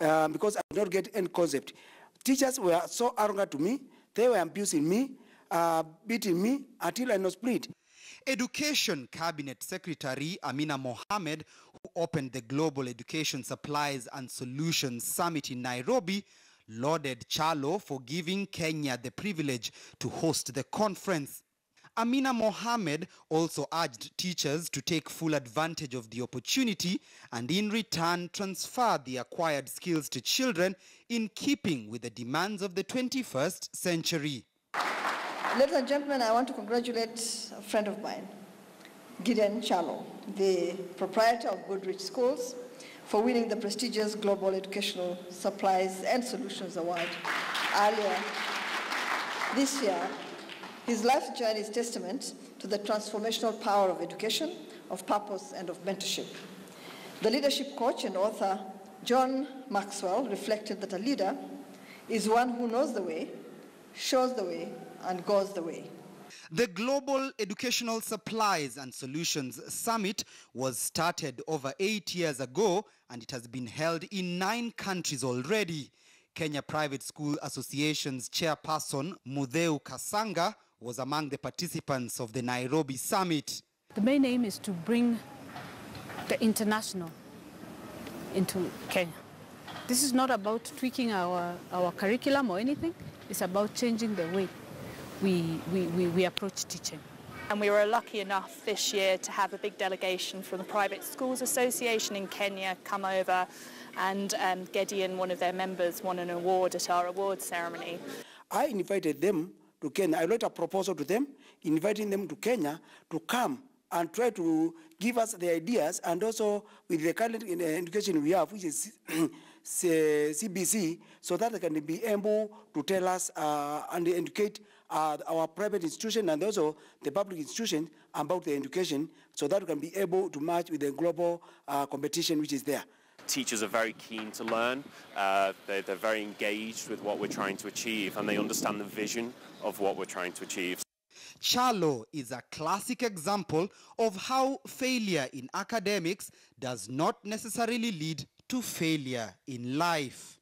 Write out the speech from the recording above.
because I did not get any concept. Teachers were so arrogant to me. They were abusing me, beating me until I was split. Education Cabinet Secretary Amina Mohamed, who opened the Global Education Supplies and Solutions Summit in Nairobi, lauded Chalo for giving Kenya the privilege to host the conference. Amina Mohamed also urged teachers to take full advantage of the opportunity and in return transfer the acquired skills to children in keeping with the demands of the 21st century. Ladies and gentlemen, I want to congratulate a friend of mine, Gideon Chalo, the proprietor of Goodrich Schools, for winning the prestigious Global Educational Supplies and Solutions Award earlier this year. His life journey is testament to the transformational power of education, of purpose, and of mentorship. The leadership coach and author John Maxwell reflected that a leader is one who knows the way, shows the way, and goes the way. The Global Educational Supplies and Solutions Summit was started over 8 years ago, and it has been held in 9 countries already. Kenya Private School Association's chairperson, Mudheu Kasanga, was among the participants of the Nairobi summit. The main aim is to bring the international into Kenya. This is not about tweaking our curriculum or anything. It's about changing the way we approach teaching. And we were lucky enough this year to have a big delegation from the Private Schools Association in Kenya come over, and Gideon, one of their members, won an award at our award ceremony. I invited them to Kenya. I wrote a proposal to them, inviting them to Kenya to come and try to give us the ideas, and also with the current education we have, which is CBC, so that they can be able to tell us and educate our private institution and also the public institution about the education, so that we can be able to match with the global competition which is there. Teachers are very keen to learn, they're very engaged with what we're trying to achieve, and they understand the vision of what we're trying to achieve. Chalo is a classic example of how failure in academics does not necessarily lead to failure in life.